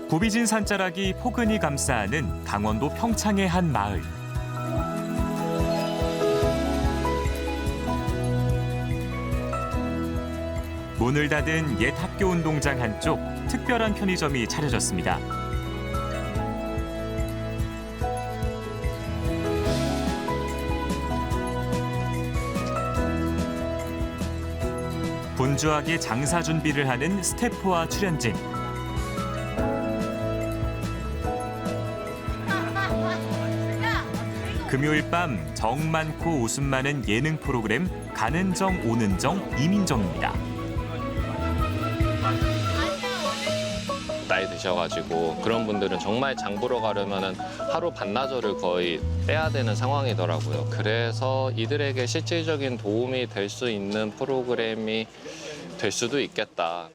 굽이진 산자락이 포근히 감싸는 강원도 평창의 한 마을. 문을 닫은 옛 학교 운동장 한쪽 특별한 편의점이 차려졌습니다. 분주하게 장사 준비를 하는 스태프와 출연진. 금요일 밤 정 많고 웃음 많은 예능 프로그램 가는 정 오는 정 이민정입니다. 나이 드셔가지고 그런 분들은 정말 장 보러 가려면은 하루 반나절을 거의 빼야 되는 상황이더라고요. 그래서 이들에게 실질적인 도움이 될 수 있는 프로그램이 될 수도 있겠다.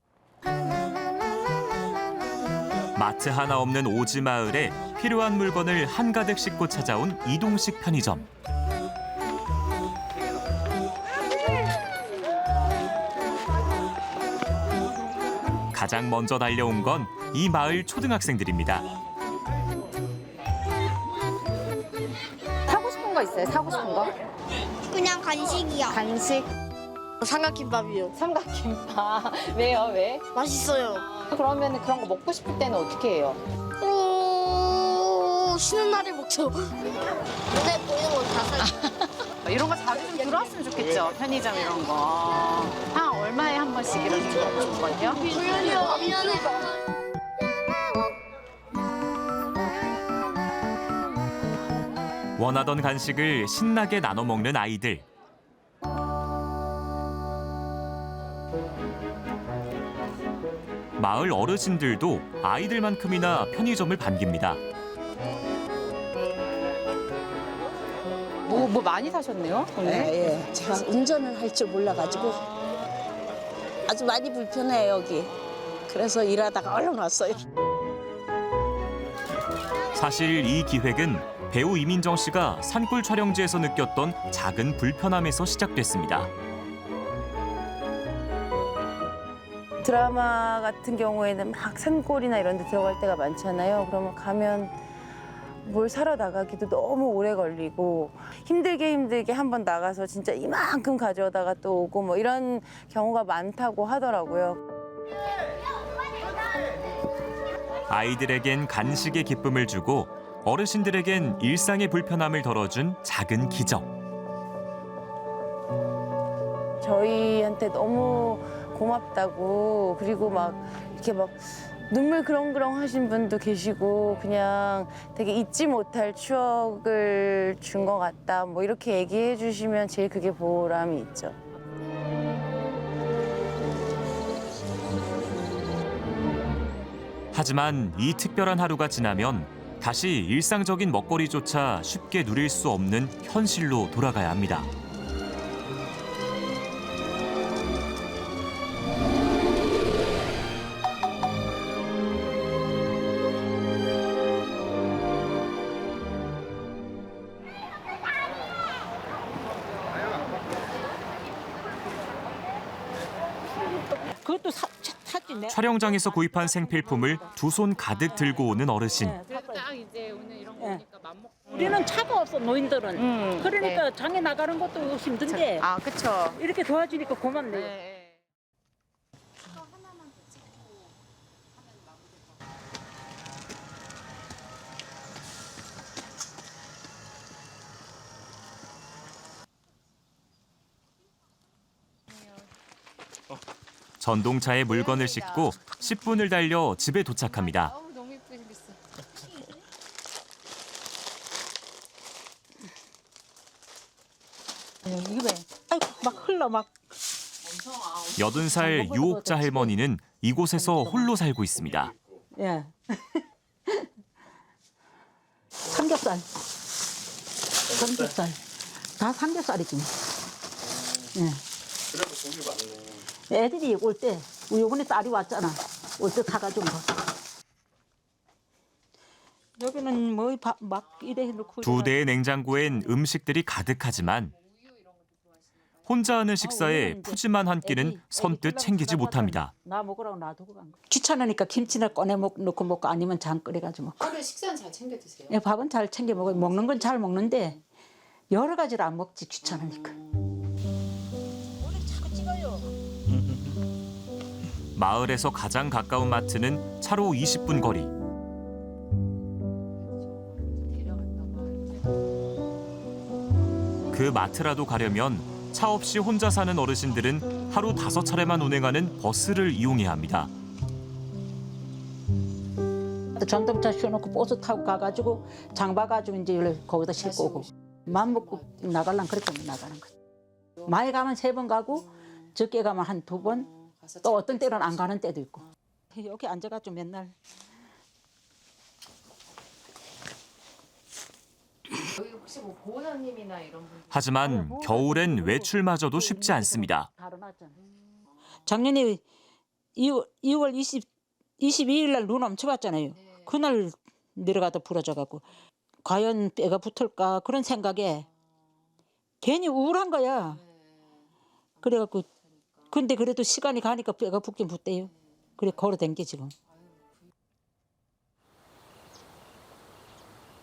마트 하나 없는 오지 마을에 필요한 물건을 한가득 싣고 찾아온 이동식 편의점. 가장 먼저 달려온 건 이 마을 초등학생들입니다. 사고 싶은 거 있어요? 사고 싶은 거? 그냥 간식이야. 간식? 삼각김밥이요. 삼각김밥. 왜요? 왜? 맛있어요. 그러면 그런 거 먹고 싶을 때는 어떻게 해요? 쉬는 날에 먹죠. 눈에 보이는 건 다 사. 이런 거 자주 좀 들어왔으면 좋겠죠. 편의점 이런 거. 한 얼마에 한 번씩 이런 줄거든요? 원하던 간식을 신나게 나눠 먹는 아이들. 마을 어르신들도 아이들만큼이나 편의점을 반깁니다. 뭐 많이 사셨네요? 오늘? 예. 제가 운전을 할 줄 몰라가지고 아주 많이 불편해요, 여기. 그래서 일하다가 얼른 왔어요. 사실 이 기획은 배우 이민정 씨가 산골 촬영지에서 느꼈던 작은 불편함에서 시작됐습니다. 드라마 같은 경우에는 막 산골이나 이런 데 들어갈 때가 많잖아요. 그러면 가면 뭘 사러 나가기도 너무 오래 걸리고 힘들게 한번 나가서 진짜 이만큼 가져다가 또 오고 뭐 이런 경우가 많다고 하더라고요. 아이들에겐 간식의 기쁨을 주고 어르신들에겐 일상의 불편함을 덜어준 작은 기적. 저희한테 너무 고맙다고 그리고 막 이렇게 막 눈물 그렁그렁 하신 분도 계시고 그냥 되게 잊지 못할 추억을 준 것 같다 뭐 이렇게 얘기해 주시면 제일 그게 보람이 있죠. 하지만 이 특별한 하루가 지나면 다시 일상적인 먹거리조차 쉽게 누릴 수 없는 현실로 돌아가야 합니다. 그것도 샀지. 촬영장에서 구입한 생필품을 두 손 가득 들고 오는 어르신. 딱 이제 오늘 이런 거 보니까 맘먹고. 우리는 차가 없어, 노인들은. 그러니까 장에 나가는 것도 힘든데 아, 그쵸. 이렇게 도와주니까 고맙네요. 네. 전동차에 물건을 싣고 10분을 달려 집에 도착합니다. 너무 예쁘게 생겼어. 이게 왜? 아이고, 막 흘러, 막. 80살 유옥자 할머니는 이곳에서 홀로 살고 있습니다. 예. 삼겹살. 삼겹살. 다 삼겹살이지. 예. 그래도 고기 많네. 애들이 올 때, 요번에 딸이 왔잖아. 올 때 사가준 거. 여기는 뭐 막 이래 놓고. 두 대의 냉장고엔 음식들이 가득하지만 혼자 하는 식사에 푸짐한 한 끼는 선뜻 챙기지 못합니다. 나 먹으라고 놔두고 간 거. 귀찮으니까 김치나 꺼내 넣고 먹고 아니면 장 끓여가지고 먹고. 하루에 식사는 잘 챙겨 드세요? 예, 밥은 잘 챙겨 먹어요. 먹는 건 잘 먹는데 여러 가지를 안 먹지 귀찮으니까. 마을에서 가장 가까운 마트는 차로 20분 거리. 그 마트라도 가려면 차 없이 혼자 사는 어르신들은 하루 5차례만 운행하는 버스를 이용해야 합니다. 전동차 씌워놓고 버스 타고 가가지고 장 봐가지고 이제 거기다 싣고 오고. 맘 먹고 나가려면 그렇게 나가는 거지. 많이 가면 3번 가고 적게 가면 한 2번. 또 어떤 때는 안 가는 때도 있고. 여기 앉아가지고 맨날. 여기 혹시 뭐 보호자님이나 이런 분? 하지만 겨울엔 외출마저도 쉽지 않습니다. 작년에 2월 22일 날 눈 엄청 왔잖아요. 그날 내려가다 부러져갖고 과연 뼈가 붙을까 그런 생각에 괜히 우울한 거야. 그래갖고 근데 그래도 시간이 가니까 뼈가 붙긴 붙대요. 그래 걸어댄 게 지금.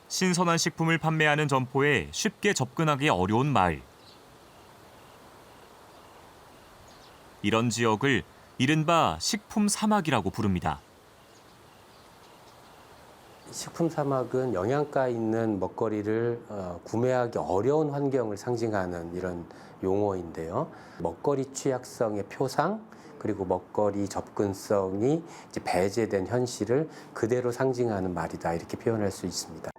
신선한 식품을 판매하는 점포에 쉽게 접근하기 어려운 마을. 이런 지역을 이른바 식품 사막이라고 부릅니다. 식품 사막은 영양가 있는 먹거리를 구매하기 어려운 환경을 상징하는 이런 용어인데요. 먹거리 취약성의 표상 그리고 먹거리 접근성이 이제 배제된 현실을 그대로 상징하는 말이다 이렇게 표현할 수 있습니다.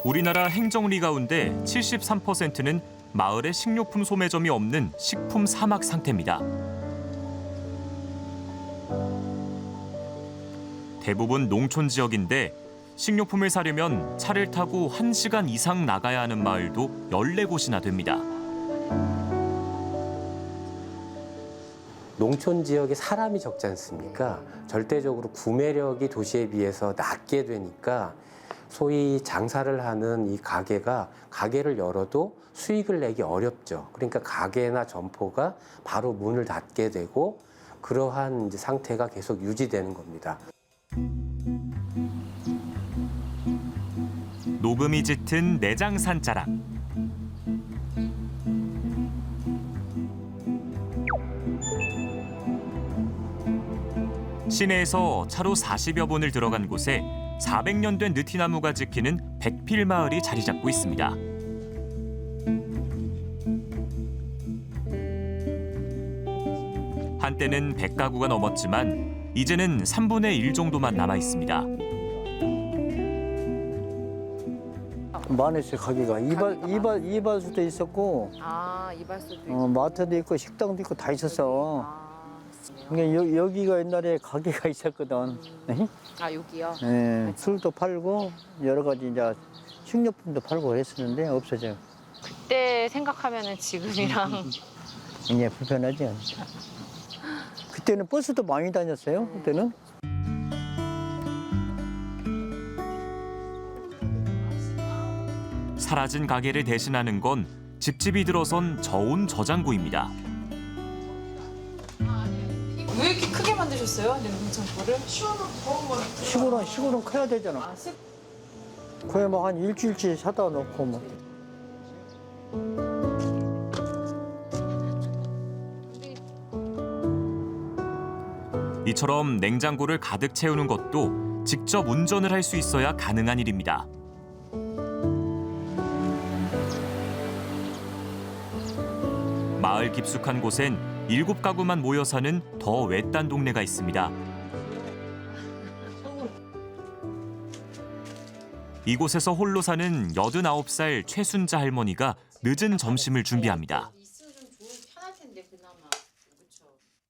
우리나라 행정리 가운데 73%는 마을에 식료품 소매점이 없는 식품 사막 상태입니다. 대부분 농촌 지역인데 식료품을 사려면 차를 타고 1시간 이상 나가야 하는 마을도 14곳이나 됩니다. 농촌 지역에 사람이 적지 않습니까? 절대적으로 구매력이 도시에 비해서 낮게 되니까 소위 장사를 하는 이 가게가 가게를 열어도 수익을 내기 어렵죠. 그러니까 가게나 점포가 바로 문을 닫게 되고 그러한 이제 상태가 계속 유지되는 겁니다. 녹음이 짙은 내장산 자락. 시내에서 차로 40여 분을 들어간 곳에 400년 된 느티나무가 지키는 백필마을이 자리 잡고 있습니다. 한때는 100가구가 넘었지만 이제는 3분의 1 정도만 남아 있습니다. 많았어요 가게가. 이발소도 있었고 아, 이발소도 있고. 마트도 있고 식당도 있고 다 있었어. 그러니까 여기가 옛날에 가게가 있었거든. 아, 여기요? 네, 술도 팔고 여러 가지 이제 식료품도 팔고 했었는데 없어져. 그때 생각하면은 지금이랑 이제 불편하지. 그때는 버스도 많이 다녔어요. 그때는. 사라진 가게를 대신하는 건 집집이 들어선 저온 저장고입니다. 왜 이렇게 크게 만드셨어요? 냉동창고를? 시골은 커야 되잖아. 거의 뭐 한 일주일치 사다 놓고 뭐. 이처럼 냉장고를 가득 채우는 것도 직접 운전을 할 수 있어야 가능한 일입니다. 마을 깊숙한 곳엔 7가구만 모여 사는 더 외딴 동네가 있습니다. 이곳에서 홀로 사는 89살 최순자 할머니가 늦은 점심을 준비합니다.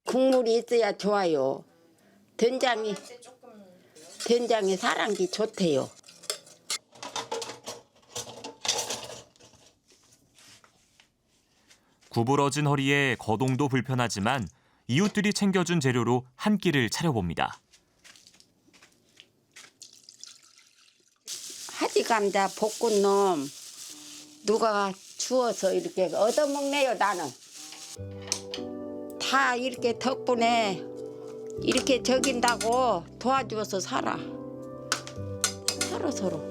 국물이 있어야 좋아요. 된장이 살한기 좋대요. 구부러진 허리에 거동도 불편하지만 이웃들이 챙겨준 재료로 한 끼를 차려봅니다. 하지감자, 볶은놈, 누가 주워서 이렇게 얻어먹네요, 나는. 다 이렇게 덕분에 이렇게 적인다고 도와주어서 살아. 서로.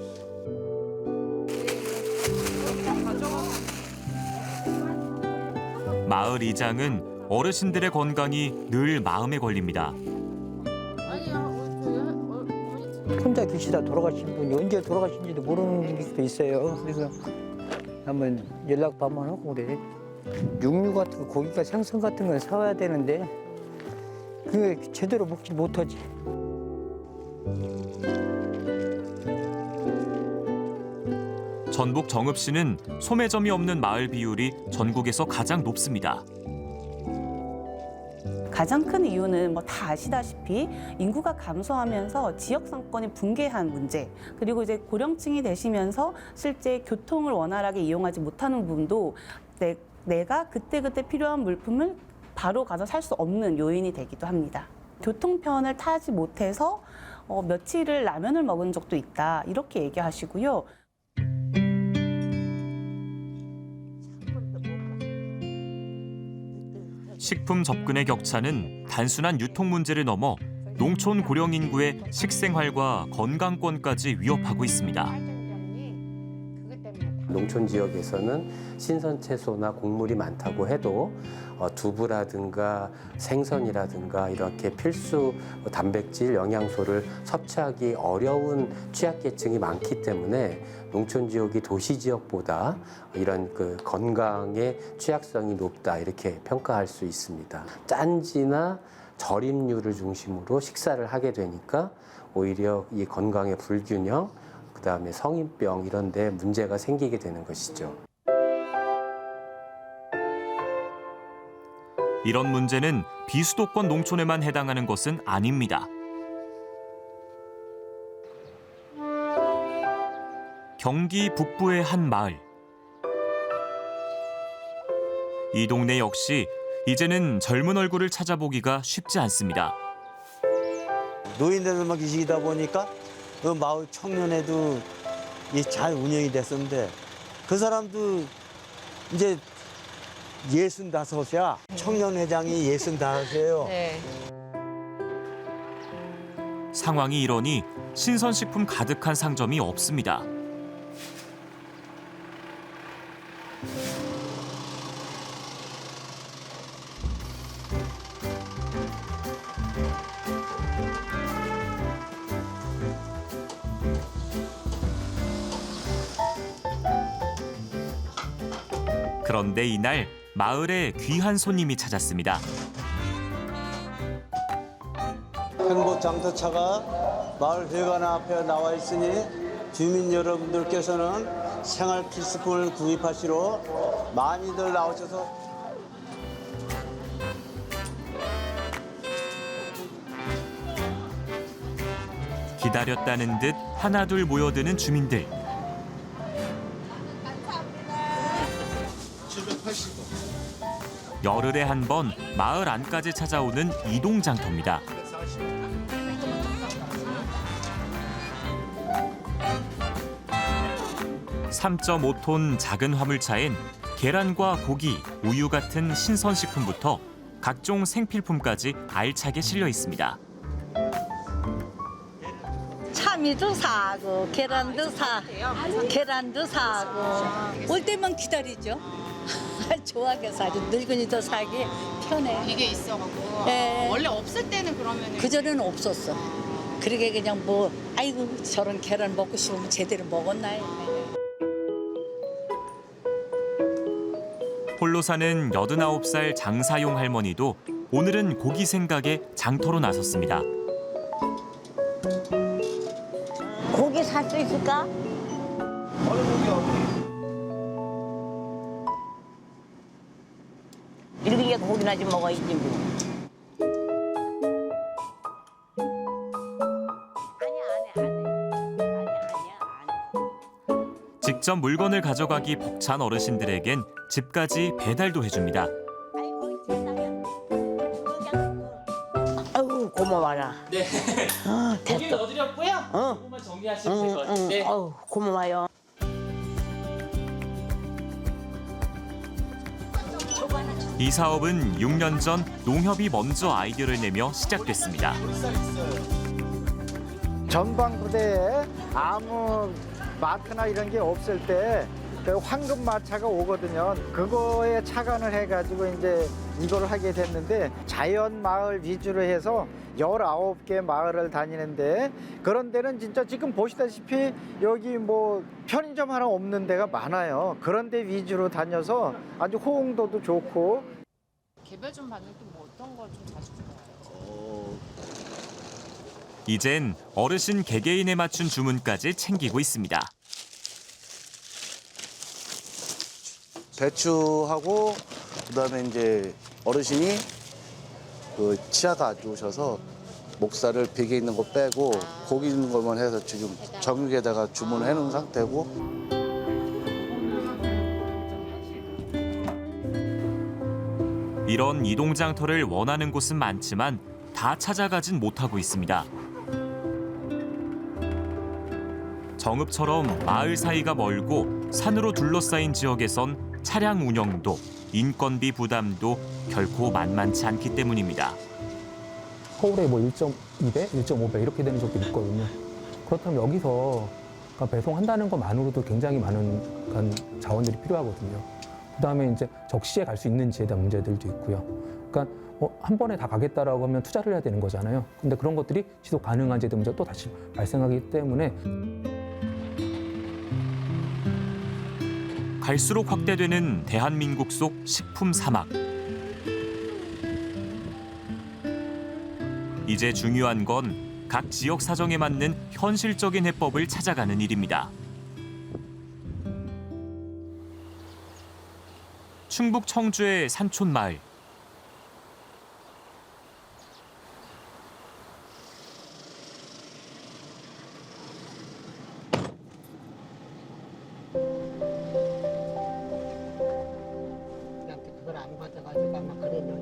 마을 이장은 어르신들의 건강이 늘 마음에 걸립니다. 혼자 계시다 돌아가신 분이 언제 돌아가신지도 모르는 것도 있어요. 그래서 한번 연락도 한번 하고 그래. 육류 같은 거, 고기가 생선 같은 걸 사와야 되는데 그게 제대로 먹지 못하지. 전북 정읍시는 소매점이 없는 마을 비율이 전국에서 가장 높습니다. 가장 큰 이유는 뭐 다 아시다시피 인구가 감소하면서 지역 상권이 붕괴한 문제, 그리고 이제 고령층이 되시면서 실제 교통을 원활하게 이용하지 못하는 부분도 내가 그때그때 필요한 물품을 바로 가서 살 수 없는 요인이 되기도 합니다. 교통편을 타지 못해서 며칠을 라면을 먹은 적도 있다, 이렇게 얘기하시고요. 식품 접근의 격차는 단순한 유통 문제를 넘어 농촌 고령 인구의 식생활과 건강권까지 위협하고 있습니다. 농촌 지역에서는 신선 채소나 곡물이 많다고 해도 두부라든가 생선이라든가 이렇게 필수 단백질, 영양소를 섭취하기 어려운 취약계층이 많기 때문에 농촌 지역이 도시 지역보다 이런 그 건강의 취약성이 높다 이렇게 평가할 수 있습니다. 짠지나 절임류를 중심으로 식사를 하게 되니까 오히려 이 건강의 불균형, 그다음에 성인병 이런 데 문제가 생기게 되는 것이죠. 이런 문제는 비수도권 농촌에만 해당하는 것은 아닙니다. 경기 북부의 한 마을. 이 동네 역시 이제는 젊은 얼굴을 찾아보기가 쉽지 않습니다. 노인들만 계시다 보니까 그 마을 청년회도 잘 운영이 됐었는데 그 사람도 이제 65이야. 청년회장이 65이에요. 네. 상황이 이러니 신선식품 가득한 상점이 없습니다. 그런데 이날 마을에 귀한 손님이 찾았습니다. 행복장터차가 마을 회관 앞에 나와 있으니 주민 여러분들께서는 생활 필수품을 구입하시러 많이들 나오셔서 기다렸다는 듯 하나둘 모여드는 주민들. 열흘에 한 번 마을 안까지 찾아오는 이동장터입니다. (3.5톤) 작은 화물차엔 계란과 고기, 우유 같은 신선식품부터 각종 생필품까지 알차게 실려 있습니다. 참이도 사고 계란도 사고 올 때만 기다리죠. 좋아하게 사죠. 늙은이도 사기 편해. 이게 있어갖고. 네. 원래 없을 때는 그러면. 그전에는 없었어. 그러게 그냥 뭐 아이고 저런 계란 먹고 싶으면 제대로 먹었나요. 홀로 사는 89살 장사용 할머니도 오늘은 고기 생각에 장터로 나섰습니다. 고기 살 수 있을까? 이렇게 고기나 좀 먹어야지 뭐. 직접 물건을 가져가기 벅찬 어르신들에겐 집까지 배달도 해줍니다. 아유 고마워라. 네. 됐어. 넣어드렸고요. 조금만 정리하시면 될 것 같은데. 아유 고마워요. 이 사업은 6년 전 농협이 먼저 아이디어를 내며 시작됐습니다. 전방부대에 아무 마트나 이런 게 없을 때 그 황금 마차가 오거든요. 그거에 착안을 해가지고 이제 이걸 하게 됐는데 자연 마을 위주로 해서 19개 마을을 다니는데 그런 데는 진짜 지금 보시다시피 여기 뭐 편의점 하나 없는 데가 많아요. 그런 데 위주로 다녀서 아주 호응도도 좋고. 개별 좀 받는 또 뭐 어떤 걸 좀 자주 들어요? 이젠 어르신 개개인에 맞춘 주문까지 챙기고 있습니다. 배추하고 그다음에 이제 어르신이 그 치아가 안 좋으셔서 목살을 비계 있는 거 빼고 고기 있는 것만 해서 지금 정육에다가 주문을 해놓은 상태고. 이런 이동장터를 원하는 곳은 많지만 다 찾아가진 못하고 있습니다. 정읍처럼 마을 사이가 멀고 산으로 둘러싸인 지역에선 차량 운영도 인건비 부담도 결코 만만치 않기 때문입니다. 서울에 뭐 1.2배, 1.5배 이렇게 되는 적도 있거든요. 그렇다면 여기서 배송한다는 것만으로도 굉장히 많은 자원들이 필요하거든요. 그다음에 이제 적시에 갈 수 있는지에 대한 문제들도 있고요. 그러니까 한 번에 다 가겠다라고 하면 투자를 해야 되는 거잖아요. 근데 그런 것들이 지속 가능한지에 대한 문제가 또 다시 발생하기 때문에 갈수록 확대되는 대한민국 속 식품 사막. 이제 중요한 건 각 지역 사정에 맞는 현실적인 해법을 찾아가는 일입니다. 충북 청주의 산촌 마을.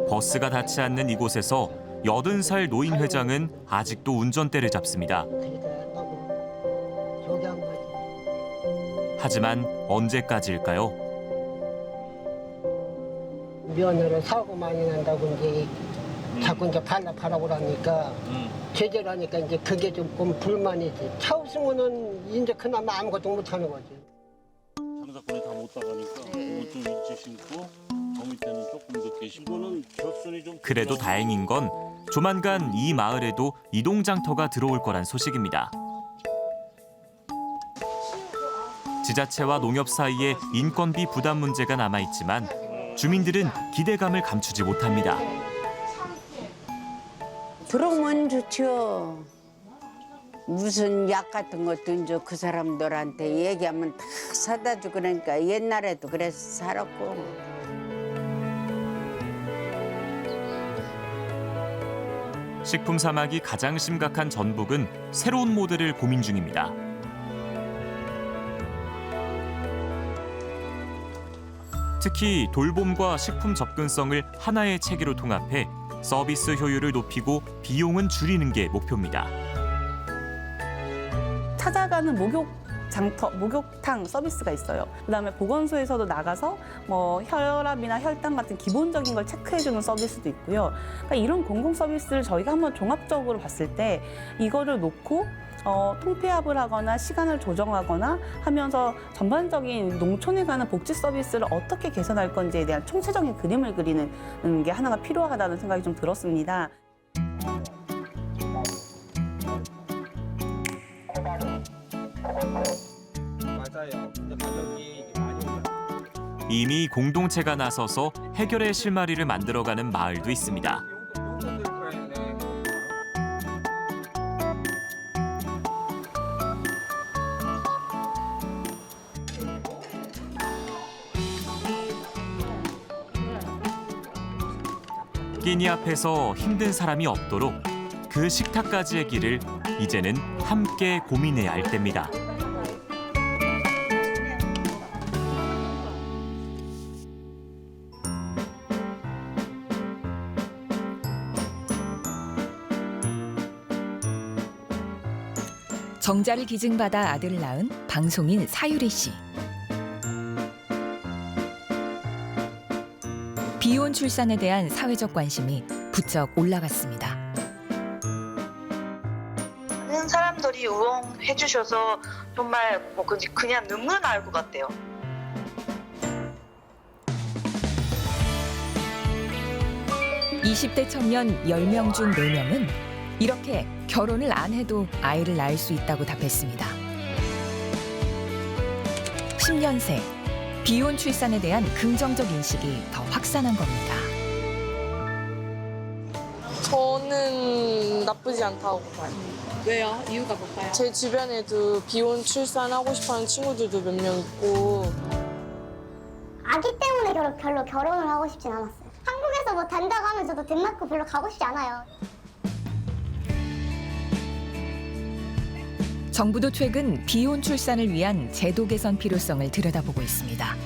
버스가 닿지 않는 이곳에서 80살 노인 회장은 아직도 운전대를 잡습니다. 하지만 언제까지일까요? 면허로 사고 많이 난다고 이제 자꾸 이제 발라보라고 하니까 제재를 하니까 이제 그게 조금 불만이지. 차 없으면은 이제 그나마 아무것도 못 하는 거지. 장사꾼이 다 못 나가니까 옷 좀 일찍 신고 저 밑에는 조금 늦게 신고. 이거는 겹순이 좀. 그래도 다행인 건 조만간 이 마을에도 이동장터가 들어올 거란 소식입니다. 지자체와 농협 사이에 인건비 부담 문제가 남아있지만 주민들은 기대감을 감추지 못합니다. 들어오면 좋죠. 무슨 약 같은 것도 이제 그 사람들한테 얘기하면 다 사다 주고 그러니까 옛날에도 그래서 살았고. 식품 사막이 가장 심각한 전북은 새로운 모델을 고민 중입니다. 특히 돌봄과 식품 접근성을 하나의 체계로 통합해 서비스 효율을 높이고 비용은 줄이는 게 목표입니다. 찾아가는 목욕탕 서비스가 있어요. 그다음에 보건소에서도 나가서 뭐 혈압이나 혈당 같은 기본적인 걸 체크해주는 서비스도 있고요. 그러니까 이런 공공 서비스를 저희가 한번 종합적으로 봤을 때 이거를 놓고 통폐합을 하거나 시간을 조정하거나 하면서 전반적인 농촌에 가는 복지 서비스를 어떻게 개선할 건지에 대한 총체적인 그림을 그리는 게 하나가 필요하다는 생각이 좀 들었습니다. 맞아요. 근데 가격이 많이 올랐어요. 이미 공동체가 나서서 해결의 실마리를 만들어가는 마을도 있습니다. 끼니 앞에서 힘든 사람이 없도록 그 식탁까지의 길을 이제는 함께 고민해야 할 때입니다. 정자를 기증받아 아들을 낳은 방송인 사유리 씨. 비혼 출산에 대한 사회적 관심이 부쩍 올라갔습니다. 많은 사람들이 우엉해 주셔서 정말 뭐 그냥 눈물 날 것 같아요. (20대) 청년 10명 중 4명은 이렇게 결혼을 안 해도 아이를 낳을 수 있다고 답했습니다. 10년 새 비혼 출산에 대한 긍정적 인식이 더 확산한 겁니다. 저는 나쁘지 않다고 봐요. 왜요? 이유가 뭘까요? 제 주변에도 비혼 출산하고 싶어하는 친구들도 몇 명 있고. 아기 때문에 별로 결혼을 하고 싶진 않았어요. 한국에서 뭐 된다고 하면 저도 덴마크 별로 가고 싶지 않아요. 정부도 최근 비혼 출산을 위한 제도 개선 필요성을 들여다보고 있습니다.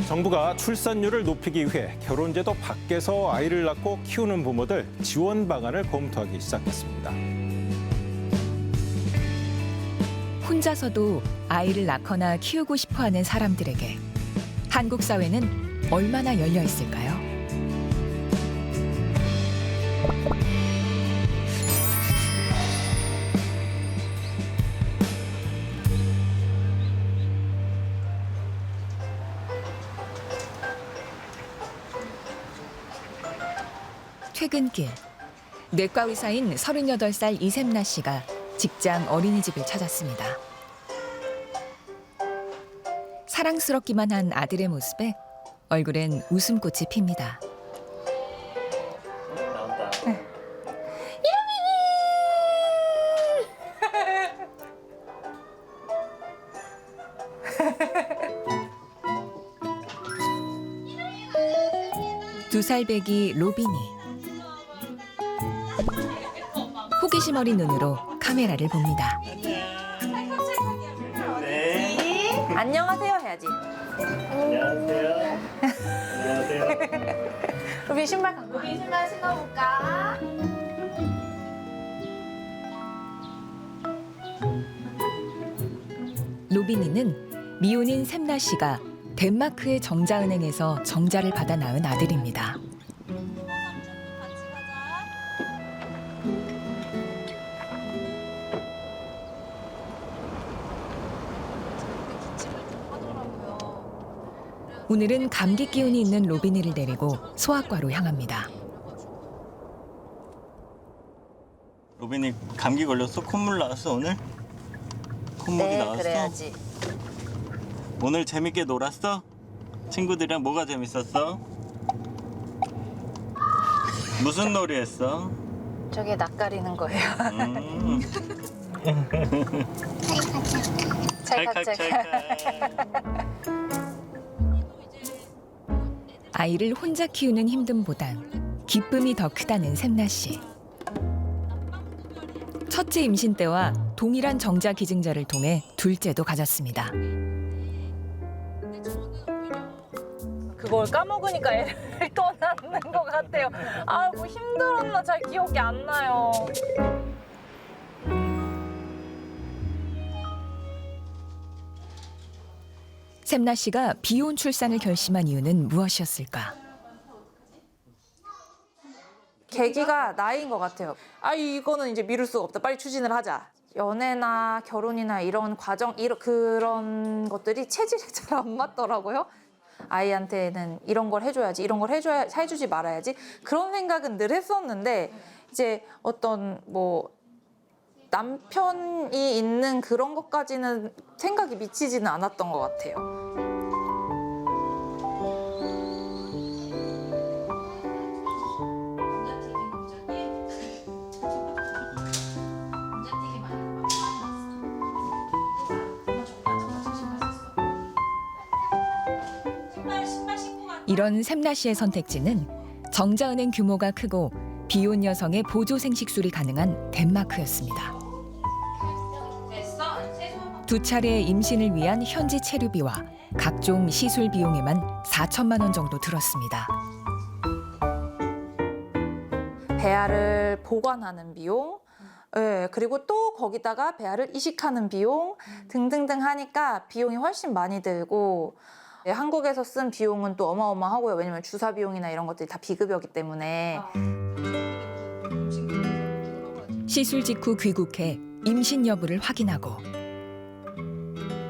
정부가 출산율을 높이기 위해 결혼제도 밖에서 아이를 낳고 키우는 부모들 지원 방안을 검토하기 시작했습니다. 혼자서도 아이를 낳거나 키우고 싶어하는 사람들에게 한국 사회는 얼마나 열려 있을까요? 퇴근길, 내과 의사인 38살 이샘나 씨가 직장 어린이집을 찾았습니다. 사랑스럽기만 한 아들의 모습에 얼굴엔 웃음꽃이 핍니다. 두 살 배기 로빈이 호기심 어린 눈으로 카메라를 봅니다. 안녕하세요 해야지. 안녕하세요. 안녕하세요. 로빈 신발 갖고. 로빈 신발 신어볼까? 로빈이는 미혼인 샘나 씨가 덴마크의 정자은행에서 정자를 받아 낳은 아들입니다. 오늘은 감기 기운이 있는 로빈이를 데리고 소아과로 향합니다. 로빈이 감기 걸렸어? 콧물 나왔어 오늘? 콧물이 나왔어? 그래야지. 오늘 재밌게 놀았어? 친구들이랑 뭐가 재밌었어? 무슨 놀이 했어? 저게 낯가리는 거예요. 아이를 혼자 키우는 힘듦보단 기쁨이 더 크다는 샘나 씨. 첫째 임신 때와 동일한 정자 기증자를 통해 둘째도 가졌습니다. 그걸 까먹으니까 애를 또 낳는 것 같아요. 아, 뭐 힘들었나 잘 기억이 안 나요. 샘나 씨가 비혼 출산을 결심한 이유는 무엇이었을까? 계기가 나이인 것 같아요. 아, 이거는 이제 미룰 수가 없다. 빨리 추진을 하자. 연애나 결혼이나 이런 과정, 그런 것들이 체질에 잘 안 맞더라고요. 아이한테는 이런 걸 해줘야지, 이런 걸 해주지 말아야지. 그런 생각은 늘 했었는데 이제 어떤 뭐 남편이 있는 그런 것까지는 생각이 미치지는 않았던 것 같아요. 이런 샘나 씨의 선택지는 정자은행 규모가 크고 비혼 여성의 보조 생식술이 가능한 덴마크였습니다. 두 차례의 임신을 위한 현지 체류비와 각종 시술 비용에만 4천만 원 정도 들었습니다. 배아를 보관하는 비용, 네, 그리고 또 거기다가 배아를 이식하는 비용 등등등 하니까 비용이 훨씬 많이 들고 네, 한국에서 쓴 비용은 또 어마어마하고요. 왜냐면 주사 비용이나 이런 것들이 다 비급여기 때문에. 시술 직후 귀국해 임신 여부를 확인하고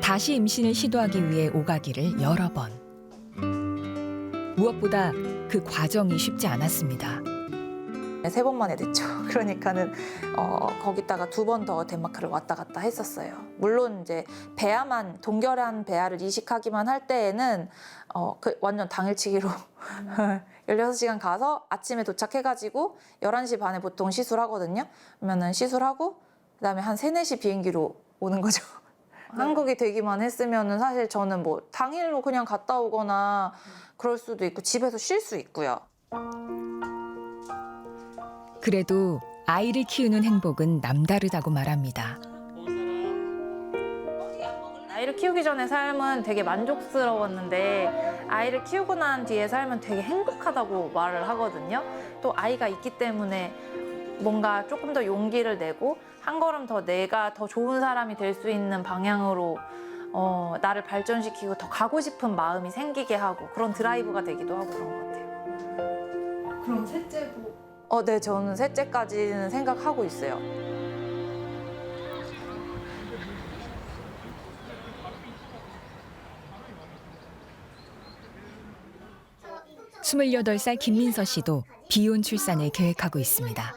다시 임신을 시도하기 위해 오가기를 여러 번. 무엇보다 그 과정이 쉽지 않았습니다. 3번 만에 됐죠. 그러니까는 거기다가 2번 더 덴마크를 왔다 갔다 했었어요. 물론 이제 배아만 동결한 배아를 이식하기만 할 때에는 완전 당일치기로 16시간 가서 아침에 도착해가지고 11시 반에 보통 시술하거든요. 그러면은 시술하고 그다음에 한 3, 4시 비행기로 오는 거죠. 한국이 되기만 했으면은 사실 저는 뭐 당일로 그냥 갔다 오거나 그럴 수도 있고 집에서 쉴 수 있고요. 그래도 아이를 키우는 행복은 남다르다고 말합니다. 아이를 키우기 전에 삶은 되게 만족스러웠는데 아이를 키우고 난 뒤에 삶은 되게 행복하다고 말을 하거든요. 또 아이가 있기 때문에 뭔가 조금 더 용기를 내고 한 걸음 더 내가 더 좋은 사람이 될 수 있는 방향으로 나를 발전시키고 더 가고 싶은 마음이 생기게 하고 그런 드라이브가 되기도 하고 그런 것 같아요. 그럼 셋째도? 네, 저는 셋째까지는 생각하고 있어요. 28살 김민서 씨도 비혼 출산을 계획하고 있습니다.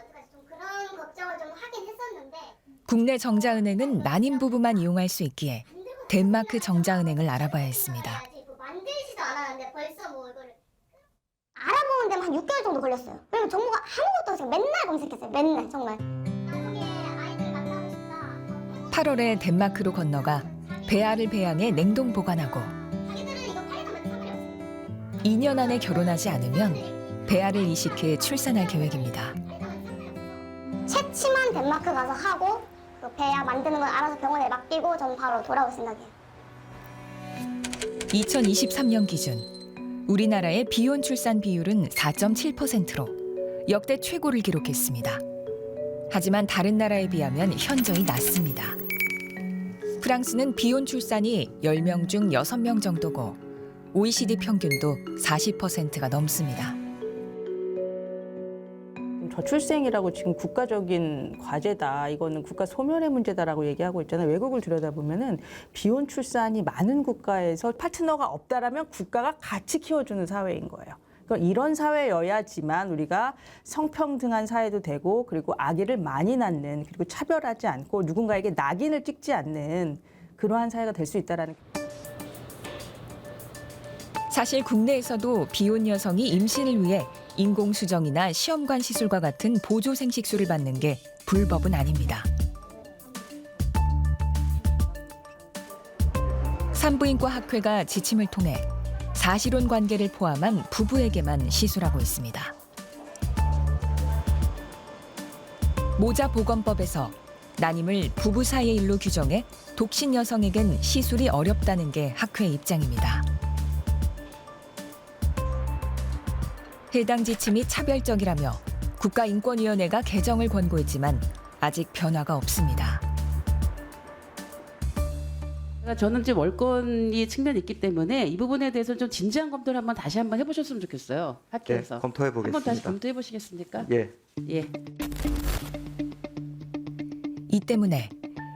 국내 정자은행은 난임 부부만 이용할 수 있기에 덴마크 정자은행을 알아봐야 했습니다. 만들지도 않았는데 벌써 뭐 이거를 알아보는 데만 한 6개월 정도 걸렸어요. 그리고 정보가 아무것도 없어요. 맨날 검색했어요. 맨날 정말. 8월에 덴마크로 건너가 배아를 배양해 냉동 보관하고 2년 안에 결혼하지 않으면 배아를 이식해 출산할 계획입니다. 채취만 덴마크 가서 하고 그 배아 만드는 건 알아서 병원에 맡기고 전 바로 돌아올 생각이에요. 2023년 기준 우리나라의 비혼 출산 비율은 4.7%로 역대 최고를 기록했습니다. 하지만 다른 나라에 비하면 현저히 낮습니다. 프랑스는 비혼 출산이 10명 중 6명 정도고 OECD 평균도 40%가 넘습니다. 저출생이라고 지금 국가적인 과제다. 이거는 국가 소멸의 문제다라고 얘기하고 있잖아요. 외국을 들여다보면은 비혼 출산이 많은 국가에서 파트너가 없다라면 국가가 같이 키워주는 사회인 거예요. 그러니까 이런 사회여야지만 우리가 성평등한 사회도 되고 그리고 아기를 많이 낳는 그리고 차별하지 않고 누군가에게 낙인을 찍지 않는 그러한 사회가 될 수 있다라는. 사실 국내에서도 비혼 여성이 임신을 위해 인공수정이나 시험관 시술과 같은 보조 생식수를 받는 게 불법은 아닙니다. 산부인과 학회가 지침을 통해 사실혼 관계를 포함한 부부에게만 시술하고 있습니다. 모자보건법에서 난임을 부부 사이의 일로 규정해 독신 여성에겐 시술이 어렵다는 게 학회의 입장입니다. 해당 지침이 차별적이라며 국가인권위원회가 개정을 권고했지만 아직 변화가 없습니다. 저는 이제 월권이 측면이 있기 때문에 이 부분에 대해서 좀 진지한 검토를 다시 한번 해보셨으면 좋겠어요. 학회에서. 네, 검토해 보겠습니다. 한번 다시 검토해 보시겠습니까? 예. 예. 이 때문에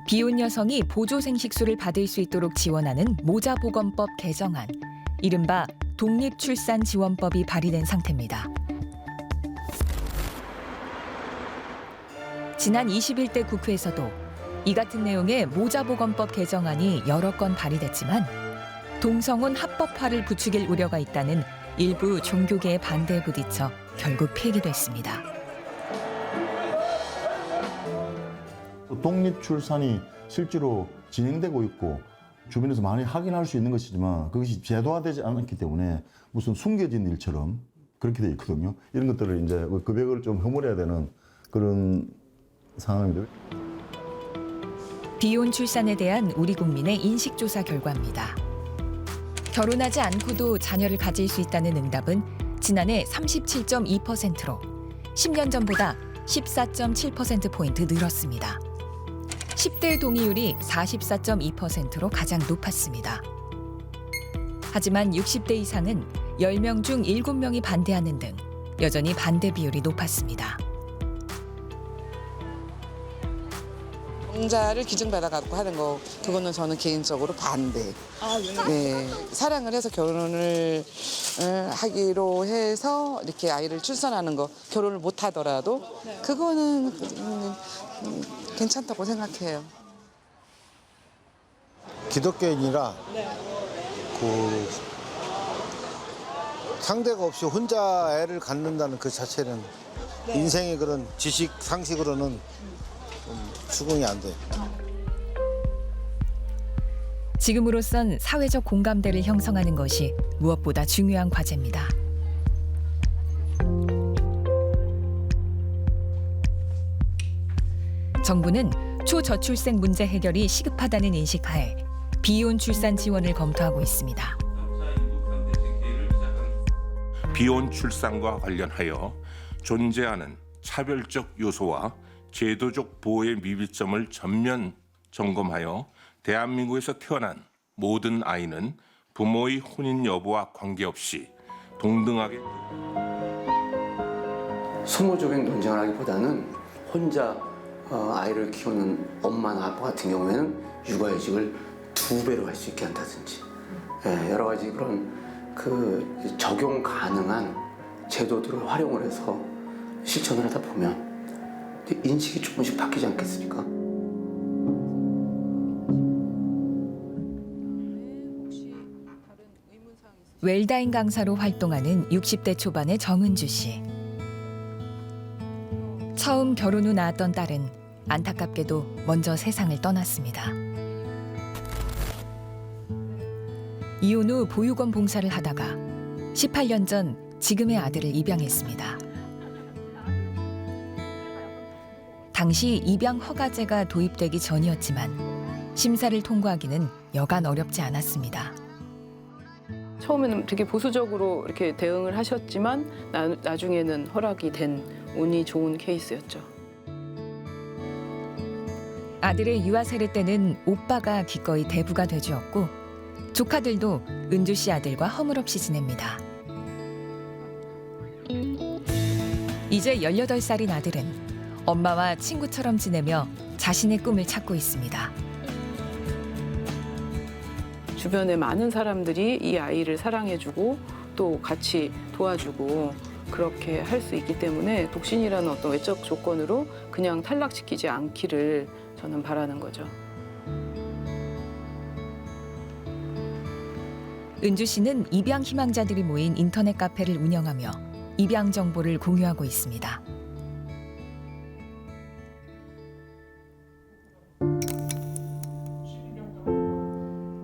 비혼 여성이 보조 생식수를 받을 수 있도록 지원하는 모자보건법 개정안, 이른바 독립출산지원법이 발의된 상태입니다. 지난 21대 국회에서도 이 같은 내용의 모자보건법 개정안이 여러 건 발의됐지만 동성혼 합법화를 부추길 우려가 있다는 일부 종교계의 반대에 부딪혀 결국 폐기됐습니다. 독립출산이 실제로 진행되고 있고 주변에서 많이 확인할 수 있는 것이지만 그것이 제도화되지 않았기 때문에 무슨 숨겨진 일처럼 그렇게 돼 있거든요. 이런 것들을 이제 금액을 좀 허물어야 되는 그런 상황입니다. 비혼 출산에 대한 우리 국민의 인식조사 결과입니다. 결혼하지 않고도 자녀를 가질 수 있다는 응답은 지난해 37.2%로 10년 전보다 14.7%포인트 늘었습니다. 10대 동의율이 44.2%로 가장 높았습니다. 하지만 60대 이상은 10명 중 7명이 반대하는 등 여전히 반대 비율이 높았습니다. 공자를 기증받아 갖고 하는 거 그거는 저는 개인적으로 반대. 네, 사랑을 해서 결혼을 하기로 해서 이렇게 아이를 출산하는 거 결혼을 못 하더라도 그거는 괜찮다고 생각해요. 기독교인이라 그 상대가 없이 혼자 애를 갖는다는 그 자체는 인생의 그런 지식 상식으로는 수긍이 안 돼요. 지금으로선 사회적 공감대를 형성하는 것이 무엇보다 중요한 과제입니다. 정부는 초저출생 문제 해결이 시급하다는 인식하에 비혼 출산 지원을 검토하고 있습니다. 비혼 출산과 관련하여 존재하는 차별적 요소와 제도적 보호의 미비점을 전면 점검하여 대한민국에서 태어난 모든 아이는 부모의 혼인 여부와 관계없이 동등하게 소모적인 논쟁을 하기보다는 혼자 아이를 키우는 엄마나 아빠 같은 경우에는 육아휴직을 2배로 할 수 있게 한다든지 여러 가지 그런 그 적용 가능한 제도들을 활용을 해서 실천을 하다 보면 인식이 조금씩 바뀌지 않겠습니까? 웰다잉 강사로 활동하는 60대 초반의 정은주 씨. 처음 결혼 후 낳았던 딸은 안타깝게도 먼저 세상을 떠났습니다. 이혼 후 보육원 봉사를 하다가 18년 전 지금의 아들을 입양했습니다. 당시 입양 허가제가 도입되기 전이었지만 심사를 통과하기는 여간 어렵지 않았습니다. 처음에는 되게 보수적으로 이렇게 대응을 하셨지만 나중에는 허락이 된 운이 좋은 케이스였죠. 아들의 유아 세례 때는 오빠가 기꺼이 대부가 돼주었고 조카들도 은주 씨 아들과 허물없이 지냅니다. 이제 18살인 아들은 엄마와 친구처럼 지내며 자신의 꿈을 찾고 있습니다. 주변에 많은 사람들이 이 아이를 사랑해주고 또 같이 도와주고 그렇게 할 수 있기 때문에 독신이라는 어떤 외적 조건으로 그냥 탈락시키지 않기를 저는 바라는 거죠. 은주 씨는 입양 희망자들이 모인 인터넷 카페를 운영하며 입양 정보를 공유하고 있습니다.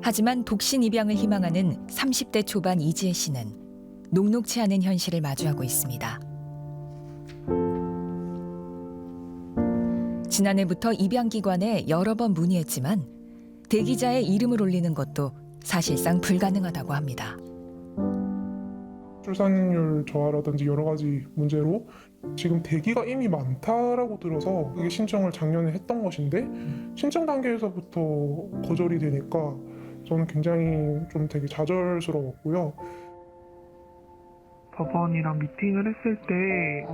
하지만 독신 입양을 희망하는 30대 초반 이지혜 씨는 녹록치 않은 현실을 마주하고 있습니다. 지난해부터 입양기관에 여러 번 문의했지만 대기자의 이름을 올리는 것도 사실상 불가능하다고 합니다. 출산율 저하라든지 여러 가지 문제로 지금 대기가 이미 많다라고 들어서 이게 신청을 작년에 했던 것인데 신청 단계에서부터 거절이 되니까 저는 굉장히 좀 되게 좌절스러웠고요. 법원이랑 미팅을 했을 때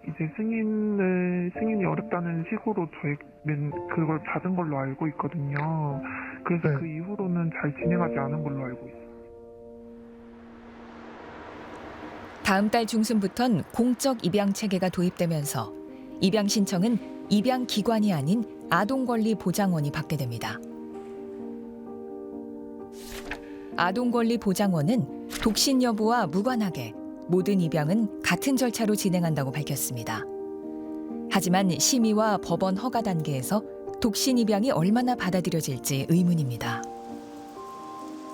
이제 승인이 어렵다는 식으로 저희는 그걸 받은 걸로 알고 있거든요. 그래서 그 이후로는 잘 진행하지 않은 걸로 알고 있어요. 다음 달 중순부턴 공적 입양 체계가 도입되면서 입양 신청은 입양 기관이 아닌 아동권리보장원이 받게 됩니다. 아동권리보장원은 독신 여부와 무관하게 모든 입양은 같은 절차로 진행한다고 밝혔습니다. 하지만 심의와 법원 허가 단계에서 독신 입양이 얼마나 받아들여질지 의문입니다.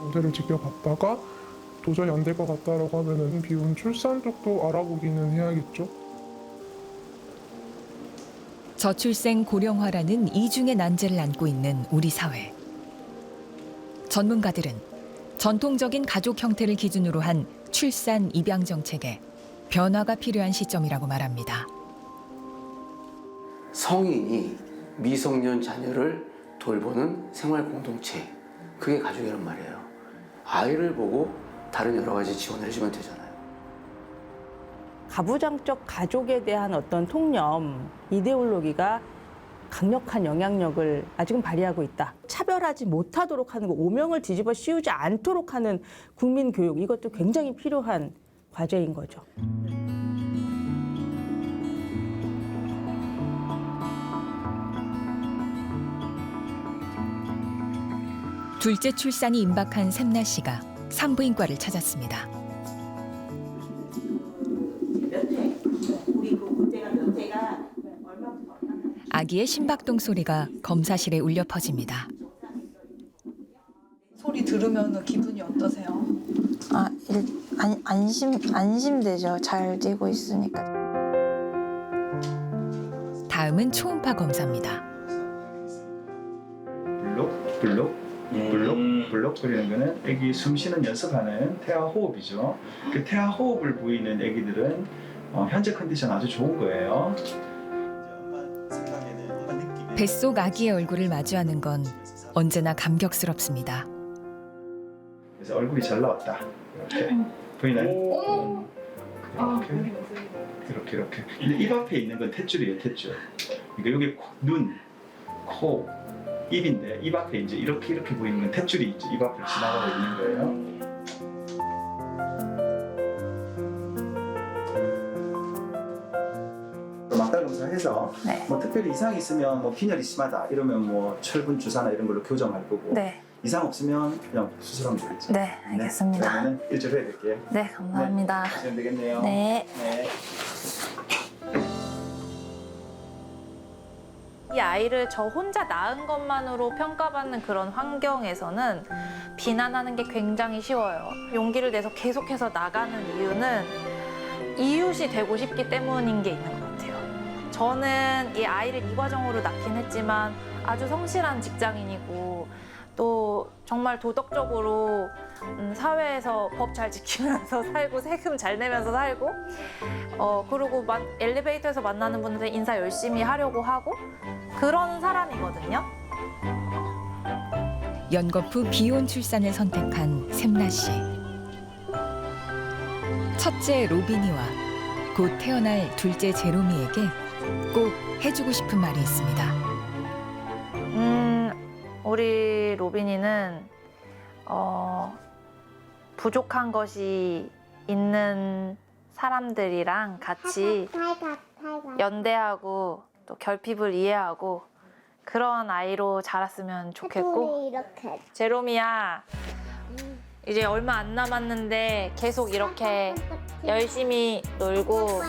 문제를 지켜봤다가 도저히 안 될 것 같다라고 하면은 비혼 출산 쪽도 알아보기는 해야겠죠. 저출생 고령화라는 이중의 난제를 안고 있는 우리 사회. 전문가들은 전통적인 가족 형태를 기준으로 한 출산 입양 정책에 변화가 필요한 시점이라고 말합니다. 성인이 미성년 자녀를 돌보는 생활 공동체, 그게 가족이란 말이에요. 아이를 보고 다른 여러 가지 지원을 해주면 되잖아요. 가부장적 가족에 대한 어떤 통념, 이데올로기가 강력한 영향력을 아직은 발휘하고 있다. 차별하지 못하도록 하는 거, 오명을 뒤집어 씌우지 않도록 하는 국민 교육, 이것도 굉장히 필요한 과제인 거죠. 둘째 출산이 임박한 샘나 씨가 산부인과를 찾았습니다. 아기의 심박동 소리가 검사실에 울려 퍼집니다. 소리 들으면 기분이 어떠세요? 안심되죠. 잘 뛰고 있으니까. 다음은 초음파 검사입니다. 블록 거리는 거는 애기 숨 쉬는 연습하는 태아 호흡이죠. 그 태아 호흡을 보이는 애기들은 현재 컨디션 아주 좋은 거예요. 뱃속 아기의 얼굴을 마주하는 건 언제나 감격스럽습니다. 그래서 얼굴이 잘 나왔다. 이렇게 보이나요? 이렇게. 입 앞에 있는 건 탯줄이에요, 탯줄. 그러니까 여기 눈, 코, 입인데 입 앞에 이제 이렇게 보이는 건 탯줄이 이제 입 앞을 지나가고 있는 거예요. 막달 검사해서 뭐 특별히 이상이 있으면 뭐 빈혈이 심하다 이러면 뭐 철분 주사나 이런 걸로 교정할 거고 이상 없으면 그냥 수술하면 되겠죠. 네, 알겠습니다. 그러면 일주일에 뵐게요. 네, 감사합니다. 하시면 되겠네요. 네. 이 아이를 저 혼자 낳은 것만으로 평가받는 그런 환경에서는 비난하는 게 굉장히 쉬워요. 용기를 내서 계속해서 나가는 이유는 이웃이 되고 싶기 때문인 게 있는 것 같아요. 저는 이 아이를 이 과정으로 낳긴 했지만 아주 성실한 직장인이고 또 정말 도덕적으로 사회에서 법 잘 지키면서 살고 세금 잘 내면서 살고 그리고 엘리베이터에서 만나는 분들 인사 열심히 하려고 하고 그런 사람이거든요. 연거푸 비혼 출산을 선택한 샘나 씨. 첫째 로빈이와 곧 태어날 둘째 제로미에게 꼭 해주고 싶은 말이 있습니다. 우리 로빈이는 부족한 것이 있는 사람들이랑 같이 연대하고 또 결핍을 이해하고 그런 아이로 자랐으면 좋겠고 제롬이야 이제 얼마 안 남았는데 계속 이렇게 열심히 놀고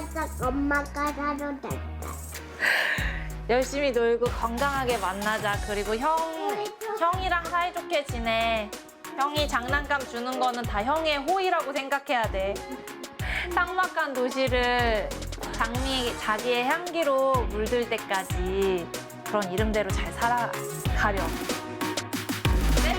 열심히 놀고 건강하게 만나자. 그리고 형이랑 사이좋게 지내. 형이 장난감 주는 거는 다 형의 호의라고 생각해야 돼. 삭막한 도시를 자기의 향기로 물들 때까지 그런 이름대로 잘 살아가렴. 네?